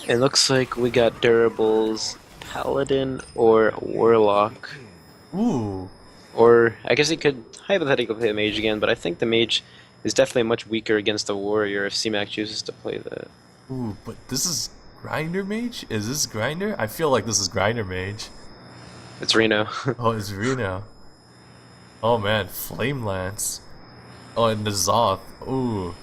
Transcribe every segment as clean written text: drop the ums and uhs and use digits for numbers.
It looks like we got durables, paladin or warlock, Ooh, or I guess he could hypothetically play the mage again, but I think the mage is definitely much weaker against the warrior if CMAC chooses to play that. ooh, but this is Grinder Mage? Is this Grinder? I feel like this is Grinder Mage. It's Reno. Oh, it's Reno. Oh man, Flame Lance. Oh, and the Zoth. Ooh.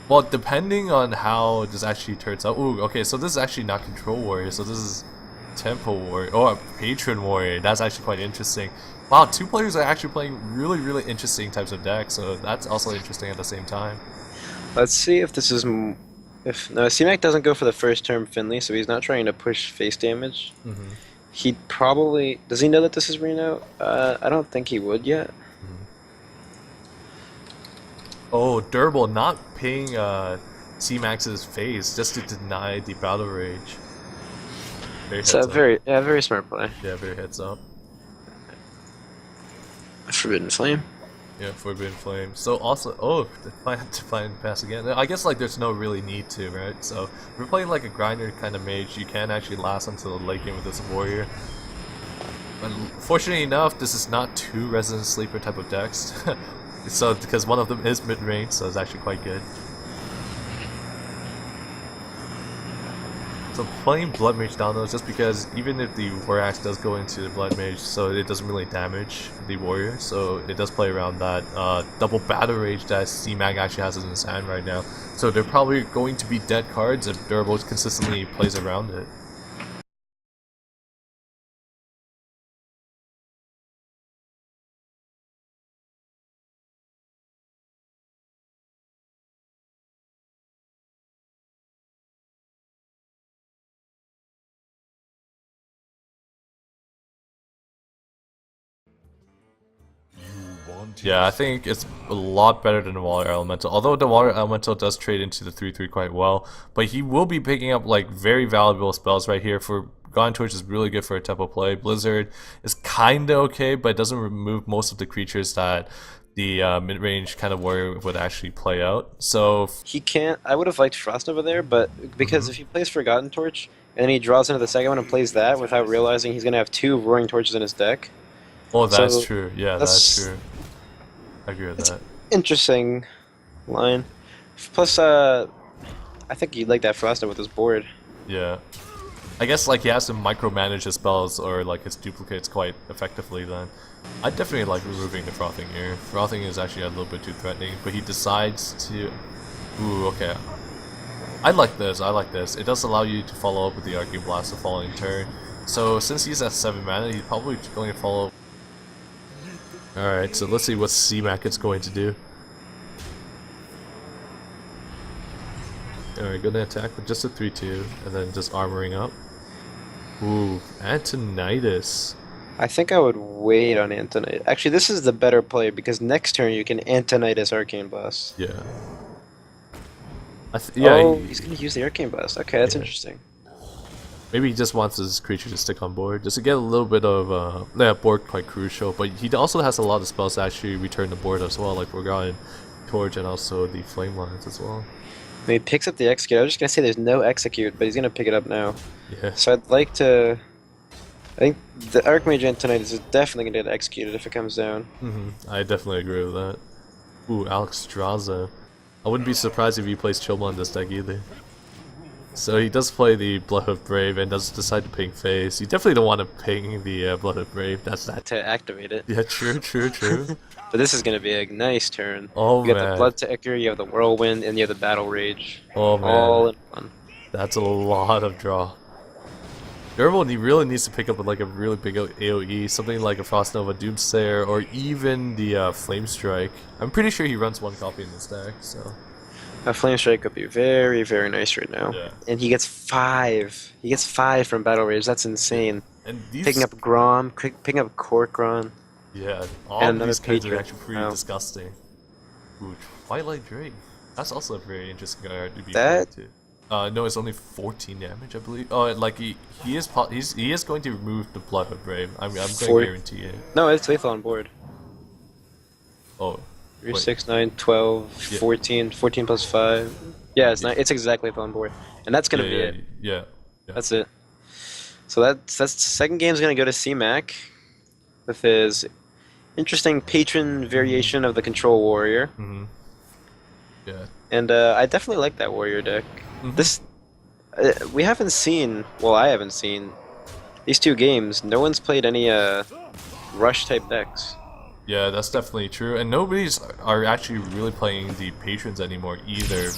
Well, depending on how this actually turns out. Ooh, okay, so this is actually not Control Warrior, so this is Tempo Warrior. Oh, Patron Warrior. That's actually quite interesting. Wow, two players are actually playing really, really interesting types of decks, so that's also interesting at the same time. Let's see if this is if no CMAC doesn't go for the first turn Finley, so he's not trying to push face damage. Mm-hmm. He probably does he know that this is Reno? I don't think he would yet. Oh, Durable not paying C-Max's face just to deny the Battle Rage. Very It's a heads up. very smart play. Yeah, very heads up. Forbidden Flame. Yeah, Forbidden Flame. So also, oh, Defiant Pass again. I guess like there's no really need to, right? So if you're playing like a grinder kind of mage, you can actually last until the late game with this warrior. But fortunately enough, this is not two Resident Sleeper type of decks. So because one of them is mid range, so it's actually quite good. So playing Blood Mage down though, just because even if the War Axe does go into the Blood Mage, so it doesn't really damage the warrior, so it does play around that double Battle Rage that CMAC actually has in his hand right now. So they're probably going to be dead cards if Durable consistently plays around it. Yeah, I think it's a lot better than the Water Elemental. Although the Water Elemental does trade into the 3/3 quite well, but he will be picking up like very valuable spells right here. For Gone Torch is really good for a tempo play. Blizzard is kinda okay, but it doesn't remove most of the creatures that the mid-range kind of warrior would actually play out. So, He can't. I would have liked Frost over there, but because if he plays Forgotten Torch and then he draws into the second one and plays that without realizing he's gonna have two Roaring Torches in his deck, oh, that's so true. Yeah, that's that's true. I agree with it's that. interesting line. Plus, I think he'd like that Frost with his board. Yeah. I guess like he has to micromanage his spells or like his duplicates quite effectively then. I definitely like removing the frothing here. Frothing is actually a little bit too threatening, but he decides to... Ooh, okay. I like this, I like this. It does allow you to follow up with the Arcane Blast the following turn. So since he's at 7 mana, he's probably going to follow... Alright, so let's see what CMAC is going to do. Alright, gonna attack with just a 3/2, and then just armoring up. Ooh, Antonitis. I think I would wait on Antonitis. Actually, this is the better play because next turn you can Antonitis Arcane Blast. Yeah. Yeah, Oh, he's gonna use the Arcane Blast. Okay, that's yeah. interesting. Maybe he just wants his creature to stick on board, just to get a little bit of, yeah, board quite crucial, but he also has a lot of spells to actually return the board as well, like Forgotten Torch and also the Flame Lines as well. I mean, he picks up the Execute. I was just gonna say there's no Execute, but he's gonna pick it up now. Yeah. So I'd like to. I think the Archmage Antonitis is definitely gonna get executed if it comes down. I definitely agree with that. Ooh, Alex Straza. I wouldn't be surprised if he plays Chilma in this deck either. So he does play the Bloodhoof Brave and does decide to ping face. You definitely don't want to ping the Bloodhoof Brave. That's that. To activate it. Yeah, true, true, true. But this is gonna be a nice turn. Oh You got the man. Blood Ticker, you have the Whirlwind, and you have the Battle Rage. Oh man. All in one. That's a lot of draw. Durable he really needs to pick up like a really big AoE, something like a Frost Nova Doomsayer, or even the Flame Strike. I'm pretty sure he runs one copy in this deck, so. A Flame Strike could be very, very nice right now. Yeah. And he gets 5. He gets 5 from Battle Rage. That's insane. And these, Picking up Grom, picking up Corkron. yeah, all and of another these cards are Patriot. actually pretty Wow. disgusting. Ooh, Twilight Drake. That's also a very interesting card to be That- played too. No, it's only 14 damage, I believe. Oh, like he is going to remove the Blood of Brave. I'm going to guarantee it. No, it's lethal on board. Oh, 3, wait. 6, 9, 12, Yeah. 14. 14 plus 5. Yeah, it's not. It's exactly on board, and that's Yeah, gonna be yeah, it. yeah, yeah. That's it. So that's the second game's gonna go to CMAC with his interesting patron variation of the Control Warrior, Mm-hmm. Yeah. and I definitely like that Warrior deck. Mm-hmm. This we haven't seen. Well, I haven't seen these two games. No one's played any rush type decks. Yeah, that's definitely true. And nobody's are actually really playing the patrons anymore either.